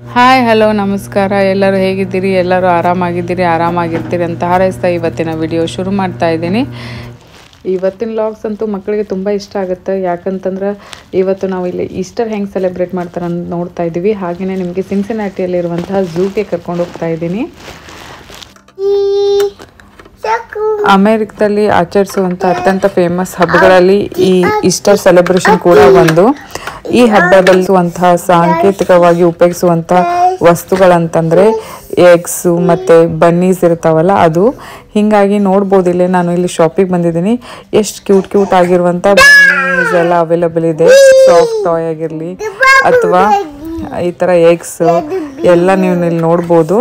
Hi hello ನಮಸ್ಕಾರ. ಎಲ್ಲರೂ ಹೇಗಿದ್ದೀರಿ? ಎಲ್ಲರೂ ಆರಾಮಾಗಿರ್ತೀರಿ ಅಂತ ಹಾರೈಸ್ತಾ ಇವತ್ತಿನ ವಿಡಿಯೋ ಶುರು ಮಾಡ್ತಾ ಇದ್ದೀನಿ. ಇವತ್ತಿನ ವ್ಲಾಗ್ಸ್ ಅಂತೂ ಮಕ್ಕಳಿಗೆ ತುಂಬ ಇಷ್ಟ ಆಗುತ್ತೆ. ಯಾಕಂತಂದ್ರೆ ಇವತ್ತು ನಾವು ಇಲ್ಲಿ ಈಸ್ಟರ್ ಹೆಂಗೆ ಸೆಲೆಬ್ರೇಟ್ ಮಾಡ್ತಾರೆ ಅಂತ ನೋಡ್ತಾ ಇದ್ದೀವಿ. ಹಾಗೆಯೇ ನಿಮಗೆ ಸಿನ್ಸಿನಾಟಿಯಲ್ಲಿರುವಂತಹ ಝೂಗೆ ಕರ್ಕೊಂಡು ಹೋಗ್ತಾ ಇದ್ದೀನಿ. ಅಮೇರಿಕದಲ್ಲಿ ಆಚರಿಸುವಂಥ ಅತ್ಯಂತ ಫೇಮಸ್ ಹಬ್ಬಗಳಲ್ಲಿ ಈ ಈಸ್ಟರ್ ಸೆಲೆಬ್ರೇಷನ್ ಕೂಡ ಒಂದು. ಈ ಹಬ್ಬದಲ್ಲಿರುವಂತಹ ಸಾಂಕೇತಿಕವಾಗಿ ಉಪಯೋಗಿಸುವಂಥ ವಸ್ತುಗಳಂತಂದರೆ ಎಗ್ಸು ಮತ್ತು ಬನ್ನೀಸ್ ಇರ್ತಾವಲ್ಲ ಅದು. ಹೀಗಾಗಿ ನೋಡ್ಬೋದು ಇಲ್ಲೇ ನಾನು ಇಲ್ಲಿ ಶಾಪಿಗೆ ಬಂದಿದ್ದೀನಿ. ಎಷ್ಟು ಕ್ಯೂಟ್ ಆಗಿರುವಂಥ ಬನ್ನೀಸ್ ಎಲ್ಲ ಅವೈಲೇಬಲ್ ಇದೆ. ಸಾಫ್ಟ್ ಟಾಯ್ ಆಗಿರಲಿ ಅಥವಾ ಈ ಥರ ಎಗ್ಸ್ ಎಲ್ಲ ನೀವು ಇಲ್ಲಿ ನೋಡ್ಬೋದು.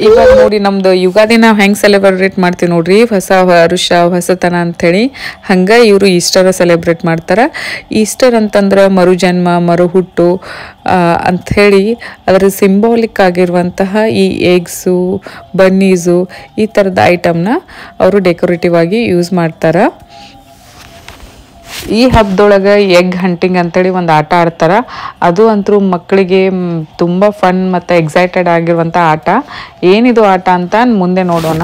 ಇವಾಗ ನೋಡಿ ನಮ್ದು ಯುಗಾದಿ ನಾವು ಹೆಂಗೆ ಸೆಲೆಬ್ರೇಟ್ ಮಾಡ್ತೀವಿ ನೋಡ್ರಿ, ಹೊಸ ವರುಷ ಹೊಸತನ ಅಂಥೇಳಿ, ಹಂಗೆ ಇವರು ಈಸ್ಟರ್ ಸೆಲೆಬ್ರೇಟ್ ಮಾಡ್ತಾರೆ. ಈಸ್ಟರ್ ಅಂತಂದ್ರೆ ಮರುಜನ್ಮ ಮರುಹುಟ್ಟು ಅಂಥೇಳಿ ಅದರ ಸಿಂಬಾಲಿಕ್ ಆಗಿರುವಂತಹ ಈ ಎಗ್ಸು ಬನ್ನೀಸು ಈ ಥರದ ಐಟಮ್ನ ಅವರು ಡೆಕೋರೇಟಿವ್ ಆಗಿ ಯೂಸ್ ಮಾಡ್ತಾರೆ. ಈ ಹಬ್ಬದೊಳಗೆ ಎಗ್ ಹಂಟಿಂಗ್ ಅಂತೇಳಿ ಒಂದು ಆಟ ಆಡ್ತಾರೆ. ಅದು ಅಂತೂ ಮಕ್ಕಳಿಗೆ ತುಂಬ ಫನ್ ಮತ್ತು ಎಕ್ಸೈಟೆಡ್ ಆಗಿರುವಂಥ ಆಟ. ಏನಿದು ಆಟ ಅಂತ ಮುಂದೆ ನೋಡೋಣ.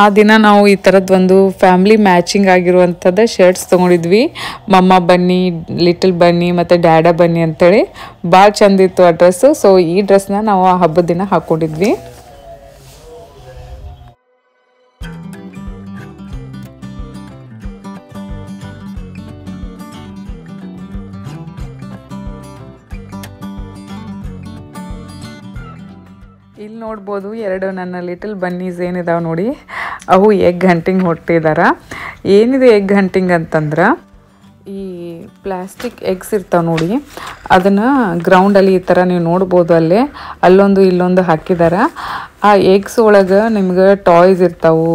ಆ ದಿನ ನಾವು ಈ ಥರದ್ದು ಒಂದು ಫ್ಯಾಮ್ಲಿ ಮ್ಯಾಚಿಂಗ್ ಆಗಿರುವಂಥದ್ದು ಶರ್ಟ್ಸ್ ತೊಗೊಂಡಿದ್ವಿ. ಮಮ್ಮ ಬನ್ನಿ, ಲಿಟಲ್ ಬನ್ನಿ ಮತ್ತು ಡ್ಯಾಡ ಬನ್ನಿ ಅಂತೇಳಿ ಭಾಳ ಚಂದಿತ್ತು ಆ ಡ್ರೆಸ್ಸು. ಸೊ ಈ ಡ್ರೆಸ್ನ ನಾವು ಆ ಹಬ್ಬದ ದಿನ ಹಾಕ್ಕೊಂಡಿದ್ವಿ. ಇಲ್ಲಿ ನೋಡ್ಬೋದು ಎರಡು ನನ್ನ ಲಿಟಲ್ ಬನ್ನೀಸ್ ಏನಿದಾವೆ ನೋಡಿ, ಅವು ಎಗ್ ಹಂಟಿಂಗ್ ಹೊಟ್ಟಿದಾರ. ಏನಿದೆ ಎಗ್ ಹಂಟಿಂಗ್ ಅಂತಂದ್ರೆ ಈ ಪ್ಲಾಸ್ಟಿಕ್ ಎಗ್ಸ್ ಇರ್ತಾವೆ ನೋಡಿ, ಅದನ್ನು ಗ್ರೌಂಡಲ್ಲಿ ಈ ಥರ ನೀವು ನೋಡ್ಬೋದು. ಅಲ್ಲೊಂದು ಇಲ್ಲೊಂದು ಹಾಕಿದ್ದಾರೆ. ಆ ಎಗ್ಸ್ ಒಳಗೆ ನಿಮ್ಗೆ ಟಾಯ್ಸ್ ಇರ್ತಾವೆ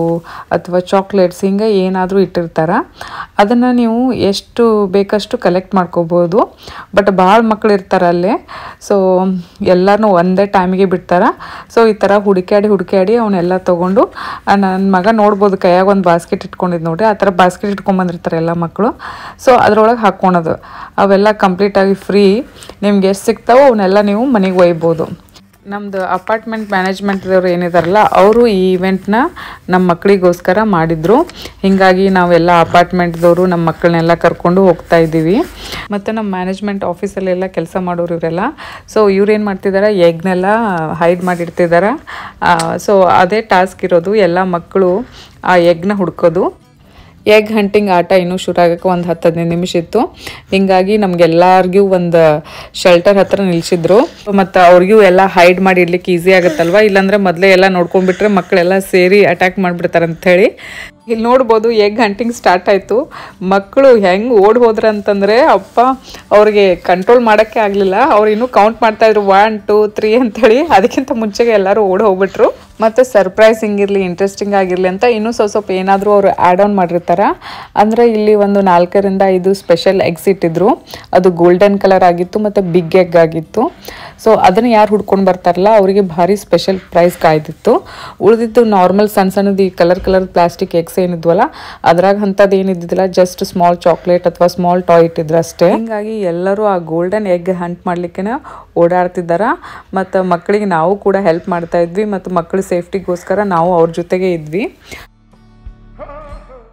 ಅಥವಾ ಚಾಕ್ಲೇಟ್ಸ್ ಹಿಂಗೆ ಏನಾದರೂ ಇಟ್ಟಿರ್ತಾರೆ. ಅದನ್ನು ನೀವು ಎಷ್ಟು ಬೇಕಷ್ಟು ಕಲೆಕ್ಟ್ ಮಾಡ್ಕೋಬೋದು. ಬಟ್ ಭಾಳ ಮಕ್ಳು ಇರ್ತಾರೆ ಅಲ್ಲೇ. ಸೊ ಎಲ್ಲರೂ ಒಂದೇ ಟೈಮಿಗೆ ಬಿಡ್ತಾರೆ. ಸೊ ಈ ಥರ ಹುಡುಕ್ಯಾಡಿ ಅವನ್ನೆಲ್ಲ ತೊಗೊಂಡು, ನನ್ನ ಮಗ ನೋಡ್ಬೋದು ಕೈಯಾಗ ಒಂದು ಬಾಸ್ಕೆಟ್ ಇಟ್ಕೊಂಡಿದ್ದು ನೋಡ್ರಿ, ಆ ಥರ ಬಾಸ್ಕೆಟ್ ಇಟ್ಕೊಂಡ್ಬಂದಿರ್ತಾರೆ ಎಲ್ಲ ಮಕ್ಕಳು. ಸೊ ಅದ್ರೊಳಗೆ ಹಾಕ್ಕೊಳೋದು. ಅವೆಲ್ಲ ಕಂಪ್ಲೀಟಾಗಿ ಫ್ರೀ. ನಿಮ್ಗೆ ಎಷ್ಟು ಸಿಗ್ತಾವೋ ಅವನ್ನೆಲ್ಲ ನೀವು ಮನೆಗೆ ಒಯ್ಬೋದು. ನಮ್ಮದು ಅಪಾರ್ಟ್ಮೆಂಟ್ ಮ್ಯಾನೇಜ್ಮೆಂಟ್ದವ್ರು ಏನಿದಾರಲ್ಲ ಅವರು ಈ ಇವೆಂಟ್ನ ನಮ್ಮ ಮಕ್ಕಳಿಗೋಸ್ಕರ ಮಾಡಿದರು. ಹೀಗಾಗಿ ನಾವೆಲ್ಲ ಅಪಾರ್ಟ್ಮೆಂಟ್ದವರು ನಮ್ಮ ಮಕ್ಕಳನ್ನೆಲ್ಲ ಕರ್ಕೊಂಡು ಹೋಗ್ತಾ ಇದ್ದೀವಿ. ಮತ್ತು ನಮ್ಮ ಮ್ಯಾನೇಜ್ಮೆಂಟ್ ಆಫೀಸಲ್ಲೆಲ್ಲ ಕೆಲಸ ಮಾಡೋರು ಇವರೆಲ್ಲ. ಸೊ ಇವ್ರೇನು ಮಾಡ್ತಿದ್ದಾರೆ, ಎಗ್ನೆಲ್ಲ ಹೈಡ್ ಮಾಡಿಡ್ತಿದ್ದಾರೆ. ಸೊ ಅದೇ ಟಾಸ್ಕ್ ಇರೋದು, ಎಲ್ಲ ಮಕ್ಕಳು ಆ ಎಗ್ನ ಹುಡ್ಕೋದು. ಎಗ್ ಹಂಟಿಂಗ್ ಆಟ ಇನ್ನೂ ಶುರು ಆಗೋಕ್ಕೆ ಒಂದು 10-15 ನಿಮಿಷ ಇತ್ತು. ಹೀಗಾಗಿ ನಮಗೆಲ್ಲರಿಗೂ ಒಂದು ಶೆಲ್ಟರ್ ಹತ್ರ ನಿಲ್ಲಿಸಿದ್ರು. ಮತ್ತು ಅವ್ರಿಗೂ ಎಲ್ಲ ಹೈಡ್ ಮಾಡಿ ಇಡ್ಲಿಕ್ಕೆ ಈಸಿ ಆಗುತ್ತಲ್ವ, ಇಲ್ಲಾಂದರೆ ಮೊದಲೇ ಎಲ್ಲ ನೋಡ್ಕೊಂಡ್ಬಿಟ್ರೆ ಮಕ್ಕಳೆಲ್ಲ ಸೇರಿ ಅಟ್ಯಾಕ್ ಮಾಡಿಬಿಡ್ತಾರೆ ಅಂಥೇಳಿ. ಇಲ್ಲಿ ನೋಡ್ಬೋದು ಎಗ್ ಹಂಟಿಂಗ್ ಸ್ಟಾರ್ಟ್ ಆಯಿತು. ಮಕ್ಕಳು ಹೆಂಗೆ ಓಡಿ ಹೋದ್ರೆ ಅಂತಂದರೆ ಅಪ್ಪ ಅವ್ರಿಗೆ ಕಂಟ್ರೋಲ್ ಮಾಡೋಕ್ಕೆ ಆಗಲಿಲ್ಲ. ಅವ್ರು ಇನ್ನೂ ಕೌಂಟ್ ಮಾಡ್ತಾಯಿದ್ರು 1 2 3 ಅಂಥೇಳಿ. ಅದಕ್ಕಿಂತ ಮುಂಚೆಗೆ ಎಲ್ಲರೂ ಓಡಿ ಹೋಗ್ಬಿಟ್ರು. ಮತ್ತು ಸರ್ಪ್ರೈಸಿಂಗ್ ಇರಲಿ, ಇಂಟ್ರೆಸ್ಟಿಂಗ್ ಆಗಿರಲಿ ಅಂತ ಇನ್ನೂ ಸ್ವಲ್ಪ ಏನಾದರೂ ಅವರು ಆ್ಯಡ್ ಆನ್ ಮಾಡಿರ್ತಾರೆ. ಅಂದರೆ ಇಲ್ಲಿ ಒಂದು 4-5 ಸ್ಪೆಷಲ್ ಎಗ್ಸ್ ಇಟ್ಟಿದ್ರು. ಅದು ಗೋಲ್ಡನ್ ಕಲರ್ ಆಗಿತ್ತು ಮತ್ತು ಬಿಗ್ ಎಗ್ ಆಗಿತ್ತು. ಸೊ ಅದನ್ನು ಯಾರು ಹುಡ್ಕೊಂಡು ಬರ್ತಾರಲ್ಲ ಅವರಿಗೆ ಭಾರಿ ಸ್ಪೆಷಲ್ ಪ್ರೈಸ್ ಕಾಯ್ದಿತ್ತು. ಉಳಿದಿದ್ದು ನಾರ್ಮಲ್ ಸಣ್ಣದು ಈ ಕಲರ್ ಪ್ಲಾಸ್ಟಿಕ್ ಎಗ್ಸ್ ಏನಿದ್ವಲ್ಲ ಅದ್ರಾಗ ಅಂಥದ್ದು ಏನಿದ್ದಿಲ್ಲ, ಜಸ್ಟ್ ಸ್ಮಾಲ್ ಚಾಕ್ಲೇಟ್ ಅಥವಾ ಸ್ಮಾಲ್ ಟಾಯ್ ಇಟ್ಟಿದ್ರು ಅಷ್ಟೇ. ಹೀಗಾಗಿ ಎಲ್ಲರೂ ಆ ಗೋಲ್ಡನ್ ಎಗ್ ಹಂಟ್ ಮಾಡ್ಲಿಕ್ಕೆ ಓಡಾಡ್ತಿದ್ದಾರೆ. ಮತ್ತು ಮಕ್ಕಳಿಗೆ ನಾವು ಕೂಡ ಹೆಲ್ಪ್ ಮಾಡ್ತಾ ಇದ್ವಿ. ಮತ್ತು ಮಕ್ಕಳ ಸೇಫ್ಟಿಗೋಸ್ಕರ ನಾವು ಅವ್ರ ಜೊತೆಗೆ ಇದ್ವಿ.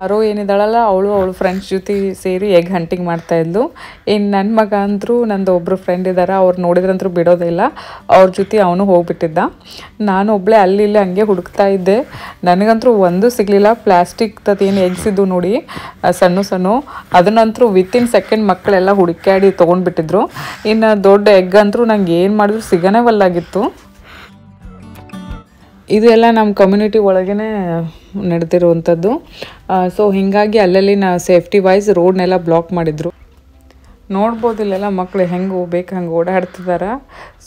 ಅರೋ ಏನಿದ್ದಾಳಲ್ಲ ಅವಳು ಫ್ರೆಂಡ್ಸ್ ಜೊತೆ ಸೇರಿ ಎಗ್ ಹಂಟಿಂಗ್ ಮಾಡ್ತಾಯಿದ್ಲು. ಇನ್ನು ನನ್ನ ಮಗ ಅಂತರೂ ನಂದು ಒಬ್ಬರು ಫ್ರೆಂಡ್ ಇದ್ದಾರೆ, ಅವ್ರು ನೋಡಿದ್ರಂತೂ ಬಿಡೋದಿಲ್ಲ. ಅವ್ರ ಜೊತೆ ಅವನು ಹೋಗ್ಬಿಟ್ಟಿದ್ದ. ನಾನು ಒಬ್ಬಳೇ ಅಲ್ಲಿ ಇಲ್ಲಿ ಹಂಗೆ ಹುಡುಕ್ತಾ ಇದ್ದೆ. ನನಗಂತೂ ಒಂದು ಸಿಗಲಿಲ್ಲ. ಪ್ಲಾಸ್ಟಿಕ್ದು ಏನು ಎಗ್ಸ್ ಇದ್ದು ನೋಡಿ ಸಣ್ಣ ಅದನ್ನಂತರೂ ವಿತಿನ್ ಸೆಕೆಂಡ್ ಮಕ್ಕಳೆಲ್ಲ ಹುಡುಕ್ಯಾಡಿ ತೊಗೊಂಡ್ಬಿಟ್ಟಿದ್ರು. ಇನ್ನು ದೊಡ್ಡ ಎಗ್ ಅಂತರೂ ನಂಗೆ ಏನು ಮಾಡಿದ್ರು ಸಿಗನೇ ವಲ್ಲಾಗಿತ್ತು. ಇದು ಎಲ್ಲ ನಮ್ಮ ಕಮ್ಯುನಿಟಿ ಒಳಗೇ ನಡೆದಿರುವಂಥದ್ದು. ಸೊ ಹೀಗಾಗಿ ಅಲ್ಲಲ್ಲಿ ಸೇಫ್ಟಿ ವೈಸ್ ರೋಡ್ನೆಲ್ಲ ಬ್ಲಾಕ್ ಮಾಡಿದರು. ನೋಡ್ಬೋದು ಇಲ್ಲೆಲ್ಲ ಮಕ್ಕಳು ಹೆಂಗೆ ಹೋಗ್ಬೇಕು ಹಂಗೆ ಓಡಾಡ್ತಿದ್ದಾರೆ.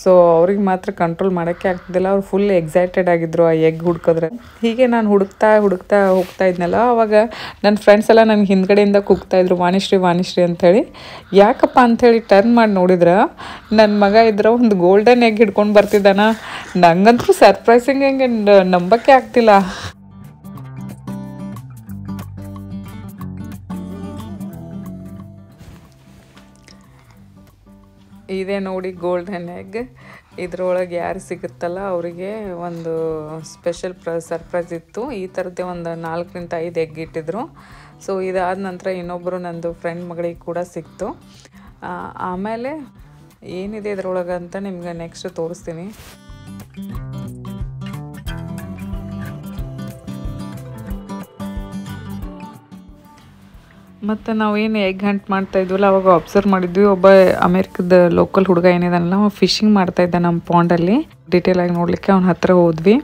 ಸೊ ಅವ್ರಿಗೆ ಮಾತ್ರ ಕಂಟ್ರೋಲ್ ಮಾಡೋಕ್ಕೆ ಆಗ್ತಿದ್ದಿಲ್ಲ. ಅವ್ರು ಫುಲ್ ಎಕ್ಸೈಟೆಡ್ ಆಗಿದ್ರು ಆ ಎಗ್ ಹುಡ್ಕೋದ್ರೆ. ಹೀಗೆ ನಾನು ಹುಡುಕ್ತಾ ಹೋಗ್ತಾ ಇದ್ನಲ್ಲ, ಅವಾಗ ನನ್ನ ಫ್ರೆಂಡ್ಸ್ ಎಲ್ಲ ನನಗೆ ಹಿಂದ್ಗಡೆಯಿಂದ ಕೂಗ್ತಾಯಿದ್ರು ವಾಣಿಶ್ರೀ ಅಂಥೇಳಿ. ಯಾಕಪ್ಪ ಅಂಥೇಳಿ ಟರ್ನ್ ಮಾಡಿ ನೋಡಿದ್ರೆ ನನ್ನ ಮಗ ಇದ್ರೆ ಒಂದು ಗೋಲ್ಡನ್ ಎಗ್ ಹಿಡ್ಕೊಂಡು ಬರ್ತಿದ್ದಾನ. ನಂಗಂತೂ ಸರ್ಪ್ರೈಸಿಂಗ್ ಹೆಂಗೆ ನಂಬಕ್ಕೆ ಆಗ್ತಿಲ್ಲ. ಇದೇ ನೋಡಿ ಗೋಲ್ಡನ್ ಎಗ್. ಇದ್ರೊಳಗೆ ಯಾರು ಸಿಗುತ್ತಲ್ಲ ಅವರಿಗೆ ಒಂದು ಸ್ಪೆಷಲ್ ಸರ್ಪ್ರೈಸ್ ಇತ್ತು. ಈ ಥರದ್ದೇ ಒಂದು 4-5 ಎಗ್ ಇಟ್ಟಿದ್ರು. ಸೊ ಇದಾದ ನಂತರ ಇನ್ನೊಬ್ಬರು ನಂದು ಫ್ರೆಂಡ್ ಮಗಳಿಗೆ ಕೂಡ ಸಿಕ್ತು. ಆಮೇಲೆ ಏನಿದೆ ಇದ್ರೊಳಗೆ ಅಂತ ನಿಮ್ಗೆ ನೆಕ್ಸ್ಟ್ ತೋರಿಸ್ತೀನಿ. ಮತ್ತು ನಾವೇನು ಎಗ್ ಹಂಟ್ ಮಾಡ್ತಾ ಇದ್ವಲ್ಲ ಅವಾಗ ಅಬ್ಸರ್ವ್ ಮಾಡಿದ್ವಿ, ಒಬ್ಬ ಅಮೇರಿಕದ ಲೋಕಲ್ ಹುಡುಗ ಏನಿದಾನಲ್ಲ ಅವ ಫಿಶಿಂಗ್ ಮಾಡ್ತಾಯಿದ್ದ ನಮ್ಮ ಪಾಂಡಲ್ಲಿ. ಡೀಟೇಲಾಗಿ ನೋಡಲಿಕ್ಕೆ ಅವನ ಹತ್ರ ಹೋದ್ವಿ.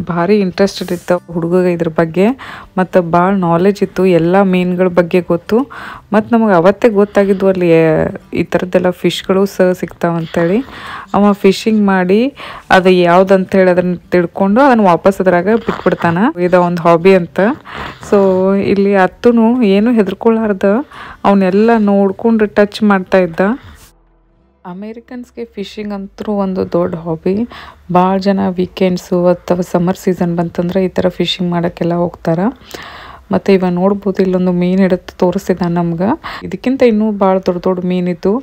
ಭಾರಿ ಇಂಟ್ರೆಸ್ಟೆಡ್ ಇತ್ತು ಹುಡುಗಗೆ ಇದ್ರ ಬಗ್ಗೆ, ಮತ್ತು ಭಾಳ ನಾಲೆಜ್ ಇತ್ತು, ಎಲ್ಲ ಮೀನುಗಳ ಬಗ್ಗೆ ಗೊತ್ತು. ಮತ್ತು ನಮಗೆ ಅವತ್ತೇ ಗೊತ್ತಾಗಿದ್ದು ಅಲ್ಲಿ ಈ ಥರದ್ದೆಲ್ಲ ಫಿಶ್ಗಳು ಸಿಗ್ತಾವಂತೇಳಿ. ಅವ ಫಿಶಿಂಗ್ ಮಾಡಿ ಅದು ಯಾವುದಂತೇಳಿ ಅದನ್ನು ತಿಳ್ಕೊಂಡು ಅದನ್ನು ವಾಪಸ್ ಅದ್ರಾಗ ಬಿಟ್ಬಿಡ್ತಾನೆ. ಇದು ಒಂದು ಹಾಬಿ ಅಂತ. ಸೊ ಇಲ್ಲಿ ಅತ್ತೂ ಏನು ಹೆದರ್ಕೊಳ್ಳಾರ್ದ ಅವನ್ನೆಲ್ಲ ನೋಡ್ಕೊಂಡು ಟಚ್ ಮಾಡ್ತಾ ಇದ್ದ. ಅಮೇರಿಕನ್ಸ್ಗೆ ಫಿಶಿಂಗ್ ಅಂತೂ ಒಂದು ದೊಡ್ಡ ಹಾಬಿ. ಭಾಳ ಜನ ವೀಕೆಂಡ್ಸು ಅಥವಾ ಸಮ್ಮರ್ ಸೀಸನ್ ಬಂತಂದ್ರೆ ಈ ಥರ ಫಿಶಿಂಗ್ ಮಾಡೋಕ್ಕೆಲ್ಲ ಹೋಗ್ತಾರೆ. ಮತ್ತು ಇವಾಗ ನೋಡ್ಬೋದು ಇಲ್ಲೊಂದು ಮೀನು ಹಿಡಿದು ತೋರಿಸ್ತಿದ್ದ ನಮ್ಗೆ. ಇದಕ್ಕಿಂತ ಇನ್ನೂ ಭಾಳ ದೊಡ್ಡ ದೊಡ್ಡ ಮೀನಿತ್ತು.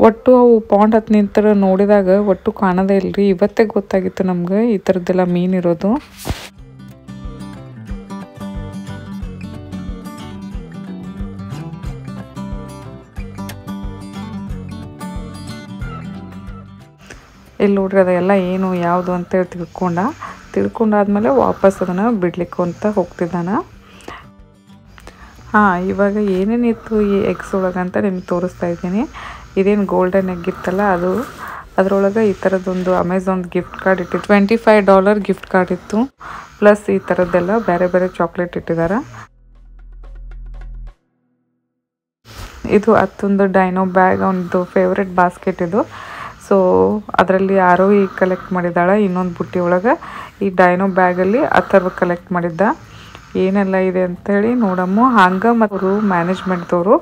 ಒಟ್ಟು ಅವು ಪಾಂಡ್ ಹತ್ತು ನಿಂತರ ನೋಡಿದಾಗ ಒಟ್ಟು ಕಾಣೋದೇ ಇಲ್ಲರಿ. ಇವತ್ತೇ ಗೊತ್ತಾಗಿತ್ತು ನಮ್ಗೆ ಈ ಥರದ್ದೆಲ್ಲ ಮೀನಿರೋದು. ಇಲ್ಲಿ ನೋಡ್ರಿ ಅದೆಲ್ಲ ಏನು ಯಾವುದು ಅಂತೇಳಿ ತಿಳ್ಕೊಂಡಾದ್ಮೇಲೆ ವಾಪಸ್ ಅದನ್ನು ಬಿಡ್ಲಿಕ್ಕೆ ಅಂತ ಹೋಗ್ತಿದ್ದಾನೆ. ಇವಾಗ ಏನೇನಿತ್ತು ಈ ಎಗ್ಸ್ ಒಳಗೆ ಅಂತ ನಿಮ್ಗೆ ತೋರಿಸ್ತಾ ಇದ್ದೀನಿ. ಇದೇನು ಗೋಲ್ಡನ್ ಎಗ್ ಇತ್ತಲ್ಲ ಅದು, ಅದರೊಳಗೆ ಈ ಥರದ್ದೊಂದು ಅಮೆಝಾನ್ ಗಿಫ್ಟ್ ಕಾರ್ಡ್ ಇಟ್ಟಿತ್ತು. $25 ಗಿಫ್ಟ್ ಕಾರ್ಡ್ ಇತ್ತು. ಪ್ಲಸ್ ಈ ಥರದ್ದೆಲ್ಲ ಬೇರೆ ಬೇರೆ ಚಾಕ್ಲೇಟ್ ಇಟ್ಟಿದ್ದಾರೆ. ಇದು ಅತ್ತೊಂದು ಡೈನೋ ಬ್ಯಾಗ್, ಅವನದು ಫೇವ್ರೆಟ್ ಬಾಸ್ಕೆಟ್ ಇದು. ಸೊ ಅದರಲ್ಲಿ ಯಾರೋ ಈಗ ಕಲೆಕ್ಟ್ ಮಾಡಿದ್ದಾಳೆ ಇನ್ನೊಂದು ಬುಟ್ಟಿ ಒಳಗೆ. ಈ ಡೈನೋ ಬ್ಯಾಗಲ್ಲಿ ಆ ಥರ ಕಲೆಕ್ಟ್ ಮಾಡಿದ್ದ. ಏನೆಲ್ಲ ಇದೆ ಅಂಥೇಳಿ ನೋಡಮ್ಮ. ಹಂಗೆ ಮತ್ತು ಅವರು ಮ್ಯಾನೇಜ್ಮೆಂಟ್ದವರು.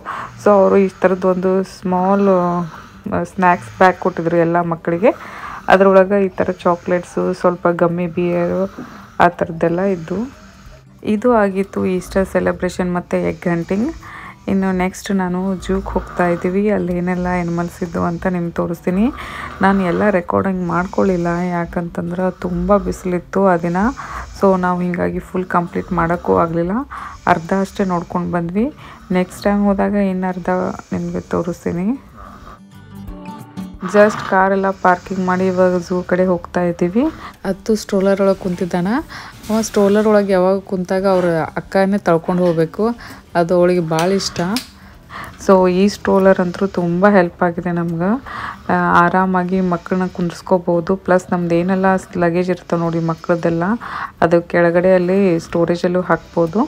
ಸೊ ಅವರು ಈ ಥರದ್ದು ಒಂದು ಸ್ಮಾಲ್ ಸ್ನ್ಯಾಕ್ಸ್ ಬ್ಯಾಗ್ ಕೊಟ್ಟಿದ್ರು ಎಲ್ಲ ಮಕ್ಕಳಿಗೆ. ಅದರೊಳಗೆ ಈ ಥರ ಚಾಕ್ಲೇಟ್ಸು, ಸ್ವಲ್ಪ ಗಮ್ಮಿ ಬಿಯರು, ಆ ಥರದ್ದೆಲ್ಲ ಇದ್ದು. ಇದು ಆಗಿತ್ತು ಈಸ್ಟರ್ ಸೆಲೆಬ್ರೇಷನ್ ಮತ್ತು ಎಗ್ ಹಂಟಿಂಗ್. ಇನ್ನು ನೆಕ್ಸ್ಟ್ ನಾನು ಜೂಗೆ ಹೋಗ್ತಾ ಇದ್ದೀವಿ. ಅಲ್ಲಿ ಏನೆಲ್ಲ ಎನಿಮಲ್ಸ್ ಇದ್ದು ಅಂತ ನಿಮ್ಗೆ ತೋರಿಸ್ತೀನಿ. ನಾನು ಎಲ್ಲ ರೆಕಾರ್ಡಿಂಗ್ ಮಾಡ್ಕೊಳ್ಳಿಲ್ಲ, ಯಾಕಂತಂದ್ರೆ ತುಂಬ ಬಿಸಿಲಿತ್ತು ಆ ದಿನ. ಸೊ ನಾವು ಹೀಗಾಗಿ ಫುಲ್ ಕಂಪ್ಲೀಟ್ ಮಾಡೋಕ್ಕೂ ಆಗಲಿಲ್ಲ. ಅರ್ಧ ಅಷ್ಟೇ ನೋಡ್ಕೊಂಡು ಬಂದ್ವಿ. ನೆಕ್ಸ್ಟ್ ಟೈಮ್ ಹೋದಾಗ ಇನ್ನು ಅರ್ಧ ನಿಮಗೆ ತೋರಿಸ್ತೀನಿ. ಜಸ್ಟ್ ಕಾರೆಲ್ಲ ಪಾರ್ಕಿಂಗ್ ಮಾಡಿ ಇವಾಗ ಝೂ ಕಡೆ ಹೋಗ್ತಾ ಇದ್ದೀವಿ. ಅದು ಸ್ಟ್ರೋಲರ್ ಒಳಗೆ ಕುಂತಿದ್ದಾನ. ಅವ ಸ್ಟ್ರೋಲರ್ ಒಳಗೆ ಯಾವಾಗ ಕುಂತಾಗ ಅವ್ರ ಅಕ್ಕನೇ ತಳ್ಕೊಂಡು ಹೋಗಬೇಕು. ಅದು ಅವಳಿಗೆ ಭಾಳ ಇಷ್ಟ. ಸೊ ಈ ಸ್ಟ್ರೋಲರ್ ಅಂತೂ ತುಂಬ ಹೆಲ್ಪ್ ಆಗಿದೆ ನಮ್ಗೆ. ಆರಾಮಾಗಿ ಮಕ್ಕಳನ್ನ ಕುಂದಿಸ್ಕೋಬೋದು. ಪ್ಲಸ್ ನಮ್ದು ಏನೆಲ್ಲ ಲಗೇಜ್ ಇರ್ತವೆ ನೋಡಿ ಮಕ್ಕಳದ್ದೆಲ್ಲ, ಅದು ಕೆಳಗಡೆ ಅಲ್ಲಿ ಸ್ಟೋರೇಜಲ್ಲೂ ಹಾಕ್ಬೋದು.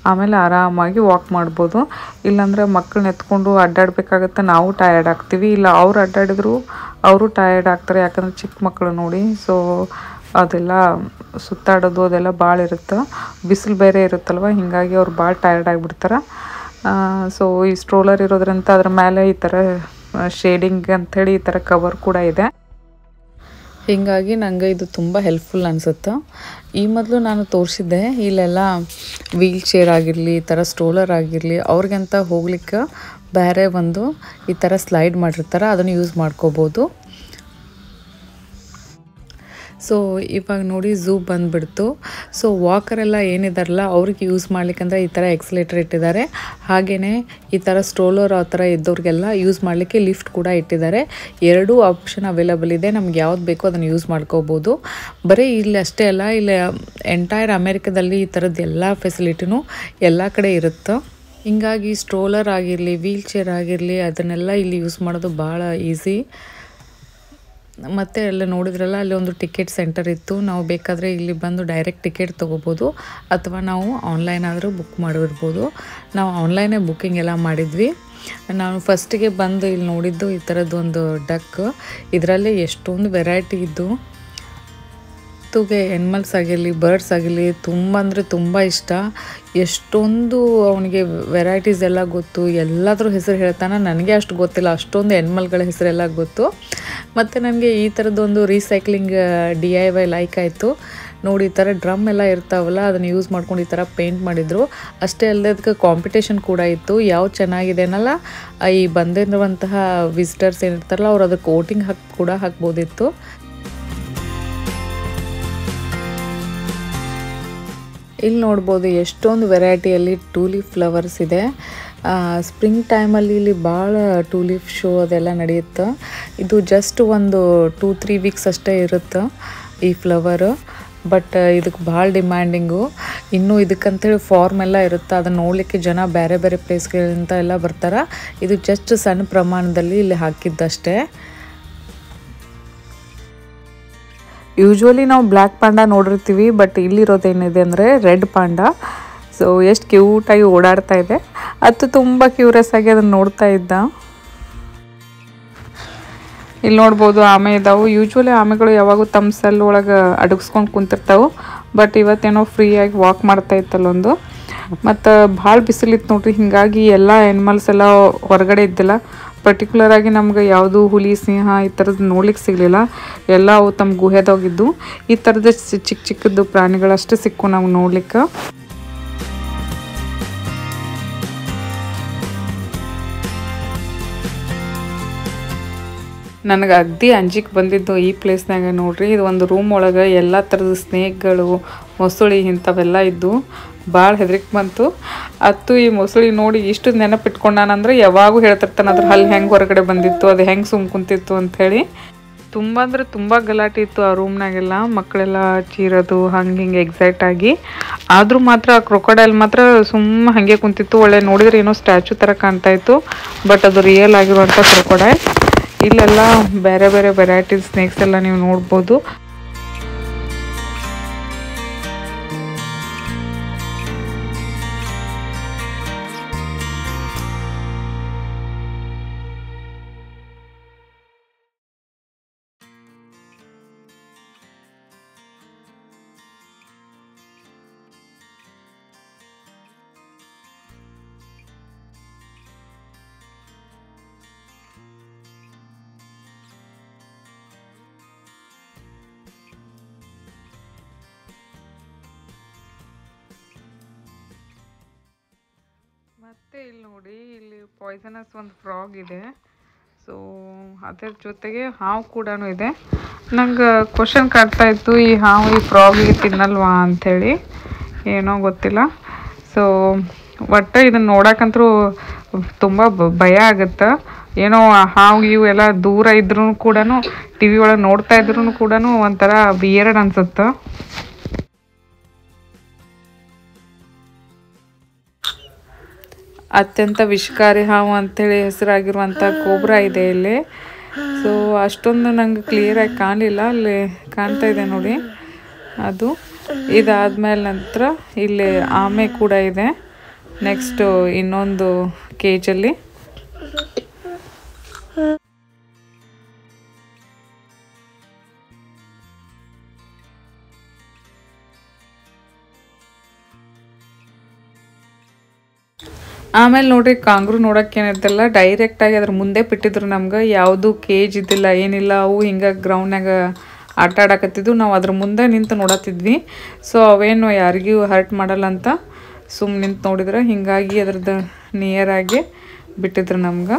ಆಮೇಲೆ ಆರಾಮಾಗಿ ವಾಕ್ ಮಾಡ್ಬೋದು. ಇಲ್ಲಾಂದ್ರೆ ಮಕ್ಕಳನ್ನ ಎತ್ಕೊಂಡು ಅಡ್ಡಾಡಬೇಕಾಗತ್ತೆ, ನಾವು ಟಯರ್ಡ್ ಆಗ್ತೀವಿ. ಇಲ್ಲ ಅವ್ರು ಅಡ್ಡಾಡಿದ್ರು ಅವರು ಟಯರ್ಡ್ ಆಗ್ತಾರೆ, ಯಾಕಂದ್ರೆ ಚಿಕ್ಕ ಮಕ್ಕಳು ನೋಡಿ. ಸೊ ಅದೆಲ್ಲ ಸುತ್ತಾಡೋದು ಅದೆಲ್ಲ ಭಾಳ ಇರುತ್ತೆ. ಬಿಸಿಲು ಬೇರೆ ಇರುತ್ತಲ್ವ, ಹೀಗಾಗಿ ಅವ್ರು ಭಾಳ ಟಯರ್ಡ್ ಆಗಿಬಿಡ್ತಾರೆ. ಸೊ ಈ ಸ್ಟ್ರೋಲರ್ ಇರೋದ್ರಿಂದ ಅದ್ರ ಮೇಲೆ ಈ ಥರ ಶೇಡಿಂಗ್ ಅಂಥೇಳಿ ಈ ಥರ ಕವರ್ ಕೂಡ ಇದೆ. ಹೀಗಾಗಿ ನನಗೆ ಇದು ತುಂಬ ಹೆಲ್ಪ್ಫುಲ್ ಅನಿಸುತ್ತೆ. ಈ ಮೊದಲು ನಾನು ತೋರಿಸಿದ್ದೆ ಇಲ್ಲೆಲ್ಲ ವೀಲ್ ಚೇರ್ ಆಗಿರಲಿ, ಈ ಥರ ಸ್ಟ್ರೋಲರ್ ಆಗಿರಲಿ, ಅವ್ರಿಗಂತ ಹೋಗ್ಲಿಕ್ಕೆ ಬೇರೆ ಒಂದು ಈ ಥರ ಸ್ಲೈಡ್ ಮಾಡಿರ್ತಾರೆ, ಅದನ್ನು ಯೂಸ್ ಮಾಡ್ಕೋಬೋದು. ಸೊ ಇವಾಗ ನೋಡಿ ಝೂ ಬಂದುಬಿಡ್ತು. ಸೊ ವಾಕರೆಲ್ಲ ಏನಿದಾರಲ್ಲ ಅವ್ರಿಗೆ ಯೂಸ್ ಮಾಡ್ಲಿಕ್ಕಂದ್ರೆ ಈ ಥರ ಎಕ್ಸಲೇಟರ್ ಇಟ್ಟಿದ್ದಾರೆ. ಹಾಗೆಯೇ ಈ ಥರ ಸ್ಟ್ರೋಲರ್ ಆ ಥರ ಇದ್ದವ್ರಿಗೆಲ್ಲ ಯೂಸ್ ಮಾಡಲಿಕ್ಕೆ ಲಿಫ್ಟ್ ಕೂಡ ಇಟ್ಟಿದ್ದಾರೆ. ಎರಡೂ ಆಪ್ಷನ್ ಅವೈಲಬಲ್ ಇದೆ. ನಮ್ಗೆ ಯಾವ್ದು ಬೇಕೋ ಅದನ್ನು ಯೂಸ್ ಮಾಡ್ಕೋಬೋದು. ಬರೀ ಇಲ್ಲಿ ಅಷ್ಟೇ ಅಲ್ಲ, ಇಲ್ಲಿ ಎಂಟೈರ್ ಅಮೇರಿಕಾದಲ್ಲಿ ಈ ಥರದ್ದು ಎಲ್ಲ ಫೆಸಿಲಿಟಿನೂ ಎಲ್ಲ ಕಡೆ ಇರುತ್ತೆ. ಹಿಂಗಾಗಿ ಸ್ಟ್ರೋಲರ್ ಆಗಿರಲಿ, ವೀಲ್ ಚೇರ್ ಆಗಿರಲಿ, ಅದನ್ನೆಲ್ಲ ಇಲ್ಲಿ ಯೂಸ್ ಮಾಡೋದು ಭಾಳ ಈಸಿ. ಮತ್ತು ಎಲ್ಲ ನೋಡಿದ್ರಲ್ಲ ಅಲ್ಲಿ ಒಂದು ಟಿಕೆಟ್ ಸೆಂಟರ್ ಇತ್ತು. ನಾವು ಬೇಕಾದರೆ ಇಲ್ಲಿ ಬಂದು ಡೈರೆಕ್ಟ್ ಟಿಕೆಟ್ ತೊಗೋಬೋದು, ಅಥವಾ ನಾವು ಆನ್ಲೈನ್ ಆದರೂ ಬುಕ್ ಮಾಡಿರ್ಬೋದು. ನಾವು ಆನ್ಲೈನೇ ಬುಕ್ಕಿಂಗ್ ಎಲ್ಲ ಮಾಡಿದ್ವಿ. ನಾನು ಫಸ್ಟಿಗೆ ಬಂದು ಇಲ್ಲಿ ನೋಡಿದ್ದು ಈ ಥರದ್ದೊಂದು ಡಕ್. ಇದರಲ್ಲೇ ಎಷ್ಟೊಂದು ವೆರೈಟಿ ಇದ್ದು. ತುಗೆ ಎನಿಮಲ್ಸ್ ಆಗಿರಲಿ, ಬರ್ಡ್ಸ್ ಆಗಿರಲಿ, ತುಂಬ ಅಂದರೆ ತುಂಬ ಇಷ್ಟ. ಎಷ್ಟೊಂದು ಅವನಿಗೆ ವೆರೈಟೀಸ್ ಎಲ್ಲ ಗೊತ್ತು, ಎಲ್ಲಾದ್ರ ಹೆಸರು ಹೇಳ್ತಾನೆ. ನನಗೆ ಅಷ್ಟು ಗೊತ್ತಿಲ್ಲ, ಅಷ್ಟೊಂದು ಎನಿಮಲ್ಗಳ ಹೆಸರೆಲ್ಲ ಗೊತ್ತು. ಮತ್ತು ನನಗೆ ಈ ಥರದ್ದೊಂದು ರೀಸೈಕ್ಲಿಂಗ್ DIY ಲೈಕ್ ಆಯಿತು. ನೋಡಿ ಈ ಥರ ಡ್ರಮ್ ಎಲ್ಲ ಇರ್ತಾವಲ್ಲ ಅದನ್ನು ಯೂಸ್ ಮಾಡ್ಕೊಂಡು ಈ ಥರ ಪೇಂಟ್ ಮಾಡಿದ್ರು. ಅಷ್ಟೇ ಅಲ್ಲದೆ ಅದಕ್ಕೆ ಕಾಂಪಿಟೇಷನ್ ಕೂಡ ಇತ್ತು, ಯಾವ್ದು ಚೆನ್ನಾಗಿದೆ ಅನ್ನಲ್ಲ ಈ ಬಂದಿರುವಂತಹ ವಿಸಿಟರ್ಸ್ ಏನಿರ್ತಾರಲ್ಲ ಅವ್ರು ಅದಕ್ಕೆ ವೋಟಿಂಗ್ ಕೂಡ ಹಾಕ್ಬೋದಿತ್ತು. ಇಲ್ಲಿ ನೋಡ್ಬೋದು ಎಷ್ಟೊಂದು ವೆರೈಟಿಯಲ್ಲಿ ಟೂಲಿಪ್ ಫ್ಲವರ್ಸ್ ಇದೆ. ಸ್ಪ್ರಿಂಗ್ ಟೈಮಲ್ಲಿ ಇಲ್ಲಿ ಭಾಳ ಟೂಲಿಪ್ ಶೋ ಅದೆಲ್ಲ ನಡೆಯುತ್ತೆ. ಇದು ಜಸ್ಟ್ ಒಂದು 2-3 ವೀಕ್ಸ್ ಅಷ್ಟೇ ಇರುತ್ತೆ ಈ ಫ್ಲವರು, ಬಟ್ ಇದಕ್ಕೆ ಭಾಳ ಡಿಮ್ಯಾಂಡಿಂಗು. ಇನ್ನೂ ಇದಕ್ಕಂತೇಳಿ ಫಾರ್ಮ್ ಎಲ್ಲ ಇರುತ್ತೆ, ಅದನ್ನು ನೋಡಲಿಕ್ಕೆ ಜನ ಬೇರೆ ಬೇರೆ ಪ್ಲೇಸ್ಗಳಿಂದ ಎಲ್ಲ ಬರ್ತಾರೆ. ಇದು ಜಸ್ಟ್ ಸಣ್ಣ ಪ್ರಮಾಣದಲ್ಲಿ ಇಲ್ಲಿ ಹಾಕಿದ್ದಷ್ಟೇ. ಯೂಶ್ವಲಿ ನಾವು ಬ್ಲ್ಯಾಕ್ ಪಾಂಡ ನೋಡಿರ್ತೀವಿ, ಬಟ್ ಇಲ್ಲಿರೋದೇನಿದೆ ಅಂದರೆ ರೆಡ್ ಪಾಂಡ. ಸೊ ಎಷ್ಟು ಕ್ಯೂಟಾಗಿ ಓಡಾಡ್ತಾ ಇದೆ, ಅದು ತುಂಬ ಕ್ಯೂರಿಯಸ್ ಆಗಿ ಅದನ್ನು ನೋಡ್ತಾ ಇದ್ದ. ಇಲ್ಲಿ ನೋಡ್ಬೋದು ಆಮೆ ಇದ್ದಾವೆ. ಯೂಶ್ವಲಿ ಆಮೆಗಳು ಯಾವಾಗೂ ತಮ್ಮ ಸೆಲ್ ಒಳಗೆ ಅಡಗಿಸ್ಕೊಂಡು ಕುಂತಿರ್ತಾವೆ, ಬಟ್ ಇವತ್ತೇನೋ ಫ್ರೀಯಾಗಿ ವಾಕ್ ಮಾಡ್ತಾ ಇತ್ತಲ್ಲೊಂದು. ಮತ್ತು ಭಾಳ ಬಿಸಿಲಿತ್ತು ನೋಡ್ರಿ, ಹೀಗಾಗಿ ಎಲ್ಲ ಆ್ಯನಿಮಲ್ಸ್ ಎಲ್ಲ ಹೊರಗಡೆ ಇದ್ದಿಲ್ಲ. ಪರ್ಟಿಕ್ಯುಲರ್ ಆಗಿ ನಮ್ಗೆ ಯಾವುದು ಹುಲಿ ಸಿಂಹ ಈ ಥರದ್ದು ನೋಡ್ಲಿಕ್ಕೆ ಸಿಗಲಿಲ್ಲ, ಎಲ್ಲ ಅವು ತಮ್ಮ ಗುಹೆದಾಗಿದ್ದು. ಈ ಥರದ ಚಿಕ್ಕ ಚಿಕ್ಕದ್ದು ಪ್ರಾಣಿಗಳಷ್ಟೇ ಸಿಕ್ಕು ನಮ್ಗೆ ನೋಡ್ಲಿಕ್ಕೆ. ನನಗೆ ಅಗ್ದಿ ಅಂಜಿಕೆ ಬಂದಿದ್ದು ಈ ಪ್ಲೇಸ್ನಾಗ ನೋಡ್ರಿ. ಇದು ಒಂದು ರೂಮ್ ಒಳಗೆ ಎಲ್ಲ ಥರದ ಸ್ನೇಕ್ಗಳು, ಮೊಸಳಿ ಇಂಥವೆಲ್ಲ ಇದ್ದು ಭಾಳ ಹೆದರಿಕೆ ಬಂತು. ಅತ್ತು ಈ ಮೊಸಳಿ ನೋಡಿ ಇಷ್ಟು ನೆನಪಿಟ್ಕೊಂಡಾನಂದ್ರೆ ಯಾವಾಗೂ ಹೇಳ್ತಿರ್ತಾನೆ ಅದ್ರ ಹಲ್ಲಿ ಹೆಂಗೆ ಹೊರಗಡೆ ಬಂದಿತ್ತು, ಅದು ಹೆಂಗೆ ಸುಮ್ ಕುಂತಿತ್ತು ಅಂಥೇಳಿ. ತುಂಬ ಅಂದರೆ ತುಂಬ ಗಲಾಟೆ ಇತ್ತು ಆ ರೂಮ್ನಾಗೆಲ್ಲ, ಮಕ್ಕಳೆಲ್ಲ ಚೀರೋದು ಹಂಗೆ ಹಿಂಗೆ ಎಕ್ಸೈಟ್ ಆಗಿ. ಆದರೂ ಮಾತ್ರ ಆ ಕ್ರೊಕೊಡೈಲ್ ಮಾತ್ರ ಸುಮ್ಮ ಹಾಗೆ ಕುಂತಿತ್ತು. ಒಳ್ಳೆ ನೋಡಿದ್ರೆ ಏನೋ ಸ್ಟ್ಯಾಚು ಥರ ಕಾಣ್ತಾ ಇತ್ತು, ಬಟ್ ಅದು ರಿಯಲ್ ಆಗಿರುವಂಥ ಕ್ರೊಕೊಡೈಲ್. ಇಲ್ಲೆಲ್ಲ ಬೇರೆ ಬೇರೆ ವೆರೈಟೀಸ್ ಸ್ನೇಕ್ಸ್ ಎಲ್ಲ ನೀವು ನೋಡ್ಬೋದು. ಮತ್ತೆ ಇಲ್ಲಿ ನೋಡಿ, ಇಲ್ಲಿ ಪಾಯ್ಸನಸ್ ಒಂದು ಫ್ರಾಗ್ ಇದೆ. ಸೊ ಅದರ ಜೊತೆಗೆ ಹಾವು ಕೂಡ ಇದೆ. ನಂಗೆ ಕ್ವಶನ್ ಕಾಡ್ತಾ ಇತ್ತು, ಈ ಹಾವು ಈ ಫ್ರಾಗಿಗೆ ತಿನ್ನಲ್ವಾ ಅಂಥೇಳಿ, ಏನೋ ಗೊತ್ತಿಲ್ಲ. ಸೊ ಒಟ್ಟು ಇದನ್ನು ನೋಡೋಕ್ಕಂತರೂ ತುಂಬ ಭಯ ಆಗುತ್ತೆ. ಏನೋ ಹಾವು ಇವು ಎಲ್ಲ ದೂರ ಇದ್ರೂ ಕೂಡ, ಟಿ ವಿ ಒಳಗೆ ನೋಡ್ತಾ ಇದ್ರೂ ಕೂಡ ಒಂಥರ ವಿಯರ್ಡ್ ಅನ್ಸುತ್ತೆ. ಅತ್ಯಂತ ವಿಷಕಾರಿ ಹಾವು ಅಂಥೇಳಿ ಹೆಸರಾಗಿರುವಂಥ ಕೋಬ್ರಾ ಇದೆ ಇಲ್ಲಿ. ಸೊ ಅಷ್ಟೊಂದು ನಂಗೆ ಕ್ಲಿಯರಾಗಿ ಕಾಣಲಿಲ್ಲ, ಅಲ್ಲಿ ಕಾಣ್ತಾ ಇದೆ ನೋಡಿ ಅದು. ಇದಾದ್ಮೇಲೆ ನಂತರ ಇಲ್ಲಿ ಆಮೆ ಕೂಡ ಇದೆ ನೆಕ್ಸ್ಟ್ ಇನ್ನೊಂದು ಕೇಜಲ್ಲಿ. ಆಮೇಲೆ ನೋಡ್ರಿ ಕಾಂಗ್ರೂ ನೋಡೋಕೆ ಏನಿರ್ತಲ್ಲ, ಡೈರೆಕ್ಟಾಗಿ ಅದ್ರ ಮುಂದೆ ಬಿಟ್ಟಿದ್ರು ನಮ್ಗೆ. ಯಾವುದು ಕೇಜ್ ಇದ್ದಿಲ್ಲ ಏನಿಲ್ಲ, ಅವು ಹಿಂಗೆ ಗ್ರೌಂಡ್ನಾಗ ಆಟ ಆಡಕತ್ತಿದ್ವು. ನಾವು ಅದ್ರ ಮುಂದೆ ನಿಂತು ನೋಡತ್ತಿದ್ವಿ. ಸೊ ಅವೇನು ಯಾರಿಗೂ ಹರ್ಟ್ ಮಾಡಲ್ಲ ಅಂತ ಸುಮ್ಮನೆ ನಿಂತು ನೋಡಿದ್ರೆ, ಹೀಗಾಗಿ ಅದ್ರದ್ದು ನಿಯರಾಗಿ ಬಿಟ್ಟಿದ್ರು ನಮ್ಗೆ.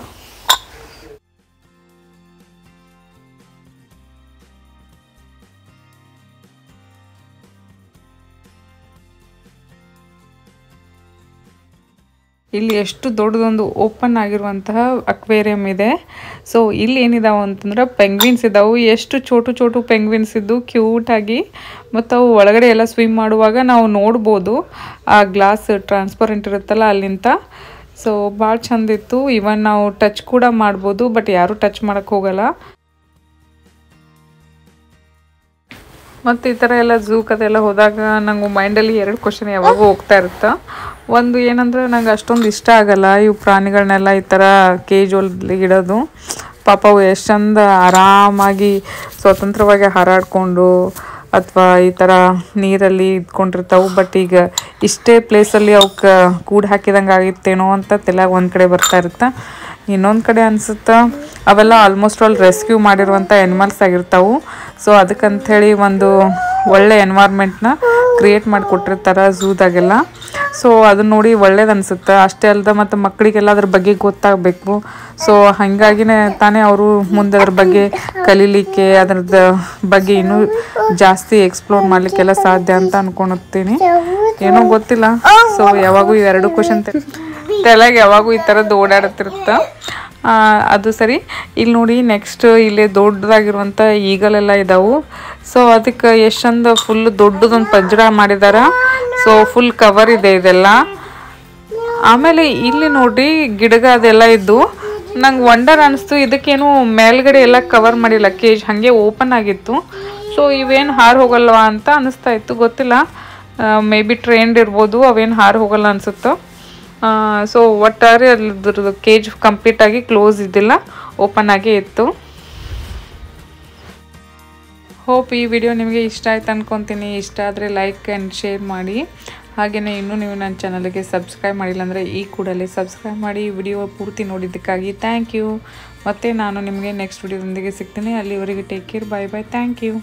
ಇಲ್ಲಿ ಎಷ್ಟು ದೊಡ್ಡದೊಂದು ಓಪನ್ ಆಗಿರುವಂತಹ ಅಕ್ವೇರಿಯಂ ಇದೆ. ಸೊ ಇಲ್ಲಿ ಏನಿದಾವೆ ಅಂತಂದ್ರೆ ಪೆಂಗ್ವಿನ್ಸ್ ಇದಾವೆ. ಎಷ್ಟು ಚೋಟು ಪೆಂಗ್ವಿನ್ಸ್ ಇದ್ದು ಕ್ಯೂಟಾಗಿ. ಮತ್ತು ಅವು ಒಳಗಡೆ ಎಲ್ಲ ಸ್ವಿಮ್ ಮಾಡುವಾಗ ನಾವು ನೋಡ್ಬೋದು, ಆ ಗ್ಲಾಸ್ ಟ್ರಾನ್ಸ್ಪರೆಂಟ್ ಇರುತ್ತಲ್ಲ ಅಲ್ಲಿಂದ. ಸೊ ಭಾಳ ಚಂದಿತ್ತು. ಇವನ್ ನಾವು ಟಚ್ ಕೂಡ ಮಾಡ್ಬೋದು, ಬಟ್ ಯಾರೂ ಟಚ್ ಮಾಡೋಕ್ಕೆ ಹೋಗಲ್ಲ. ಮತ್ತು ಈ ಥರ ಎಲ್ಲ ಝೂಕದೆಲ್ಲ ಹೋದಾಗ ನಂಗೆ ಮೈಂಡಲ್ಲಿ 2 ಕ್ವಶನ್ ಯಾವಾಗೂ ಹೋಗ್ತಾ ಇರುತ್ತೆ. ಒಂದು ಏನಂದ್ರೆ ನಂಗೆ ಅಷ್ಟೊಂದು ಇಷ್ಟ ಆಗಲ್ಲ ಇವು ಪ್ರಾಣಿಗಳನ್ನೆಲ್ಲ ಈ ಥರ ಕೇಜ್ ಒಳಗೆ ಇಡೋದು. ಪಾಪ ಅವು ಎಷ್ಟು ಚಂದ ಆರಾಮಾಗಿ ಸ್ವತಂತ್ರವಾಗಿ ಹಾರಾಡಿಕೊಂಡು ಅಥವಾ ಈ ಥರ ನೀರಲ್ಲಿ ಇದ್ಕೊಂಡಿರ್ತಾವೆ. ಬಟ್ ಈಗ ಇಷ್ಟೇ ಪ್ಲೇಸಲ್ಲಿ ಅವಕ್ಕೆ ಕೂಡು ಹಾಕಿದಂಗೆ ಆಗಿತ್ತೇನೋ ಅಂತ ತಲೆಯಾಗ ಒಂದು ಕಡೆ ಬರ್ತಾ ಇರುತ್ತೆ. ಇನ್ನೊಂದು ಕಡೆ ಅನಿಸುತ್ತೆ ಅವೆಲ್ಲ ಆಲ್ಮೋಸ್ಟ್ ಆಲ್ ರೆಸ್ಕ್ಯೂ ಮಾಡಿರುವಂಥ ಎನಿಮಲ್ಸ್ ಆಗಿರ್ತಾವೆ. ಸೊ ಅದಕ್ಕಂಥೇಳಿ ಒಂದು ಒಳ್ಳೆ ಎನ್ವೈರ್ಮೆಂಟ್ನ ಕ್ರಿಯೇಟ್ ಮಾಡಿಕೊಟ್ಟಿರ್ತಾರೆ ಝೂದಾಗೆಲ್ಲ. ಸೊ ಅದನ್ನ ನೋಡಿ ಒಳ್ಳೇದು ಅನಿಸುತ್ತೆ. ಅಷ್ಟೇ ಅಲ್ಲದೆ ಮತ್ತು ಮಕ್ಕಳಿಗೆಲ್ಲ ಅದ್ರ ಬಗ್ಗೆ ಗೊತ್ತಾಗಬೇಕು. ಸೊ ಹಾಗಾಗಿನೇ ತಾನೇ ಅವರು ಮುಂದೆ ಅದ್ರ ಬಗ್ಗೆ ಕಲೀಲಿಕ್ಕೆ ಅದ್ರದ್ದು ಬಗ್ಗೆ ಇನ್ನೂ ಜಾಸ್ತಿ ಎಕ್ಸ್ಪ್ಲೋರ್ ಮಾಡಲಿಕ್ಕೆಲ್ಲ ಸಾಧ್ಯ ಅಂತ ಅಂದ್ಕೊಳ್ತೀನಿ. ಏನೋ ಗೊತ್ತಿಲ್ಲ. ಸೊ ಯಾವಾಗೂ ಇವೆರಡು ಕ್ವಶನ್ ತಲೆಗೆ ಯಾವಾಗೂ ಈ ಥರದ್ದು ಓಡಾಡುತ್ತಿರುತ್ತೆ. ಅದು ಸರಿ. ಇಲ್ಲಿ ನೋಡಿ ನೆಕ್ಸ್ಟ್ ಇಲ್ಲಿ ದೊಡ್ಡದಾಗಿರುವಂಥ ಈಗಲೆಲ್ಲ ಇದಾವೆ. ಸೊ ಅದಕ್ಕೆ ಎಷ್ಟು ಚಂದ ಫುಲ್ ದೊಡ್ಡದೊಂದು ಪಂಜರ ಮಾಡಿದಾರ. ಸೊ ಫುಲ್ ಕವರ್ ಇದೆ ಇದೆಲ್ಲ. ಆಮೇಲೆ ಇಲ್ಲಿ ನೋಡಿ ಗಿಡಗ ಅದೆಲ್ಲ ಇದ್ದು ನಂಗೆ ವಂಡರ್ ಅನಿಸ್ತು, ಇದಕ್ಕೇನು ಮೇಲ್ಗಡೆ ಎಲ್ಲ ಕವರ್ ಮಾಡಿಲ್ಲ, ಕೇಜ್ ಹಾಗೆ ಓಪನ್ ಆಗಿತ್ತು. ಸೊ ಇವೇನು ಹಾರು ಹೋಗಲ್ವಾ ಅಂತ ಅನಿಸ್ತಾ ಇತ್ತು, ಗೊತ್ತಿಲ್ಲ. ಮೇ ಬಿ ಟ್ರೆಂಡ್ ಇರ್ಬೋದು, ಅವೇನು ಹಾರು ಹೋಗಲ್ಲ ಅನಿಸುತ್ತೆ. ಸೊ ಒಟ್ಟಾರೆ ಅದ್ರದ್ದು ಕೇಜ್ ಕಂಪ್ಲೀಟಾಗಿ ಕ್ಲೋಸ್ ಇದ್ದಿಲ್ಲ, ಓಪನ್ ಆಗೇ ಇತ್ತು. ಹೋಪ್ ಈ ವಿಡಿಯೋ ನಿಮಗೆ ಇಷ್ಟ ಆಯ್ತು ಅನ್ಕೊತೀನಿ. ಇಷ್ಟ ಆದರೆ ಲೈಕ್ ಆ್ಯಂಡ್ ಶೇರ್ ಮಾಡಿ. ಹಾಗೆಯೇ ಇನ್ನೂ ನೀವು ನನ್ನ ಚಾನಲ್ಗೆ ಸಬ್ಸ್ಕ್ರೈಬ್ ಮಾಡಿಲ್ಲ ಅಂದರೆ ಈ ಕೂಡಲೇ ಸಬ್ಸ್ಕ್ರೈಬ್ ಮಾಡಿ. ವಿಡಿಯೋ ಪೂರ್ತಿ ನೋಡಿದ್ದಕ್ಕಾಗಿ ಥ್ಯಾಂಕ್ ಯು. ಮತ್ತು ನಾನು ನಿಮಗೆ ನೆಕ್ಸ್ಟ್ ವಿಡಿಯೋದೊಂದಿಗೆ ಸಿಗ್ತೀನಿ. ಅಲ್ಲಿವರೆಗೆ take care, bye bye, thank you.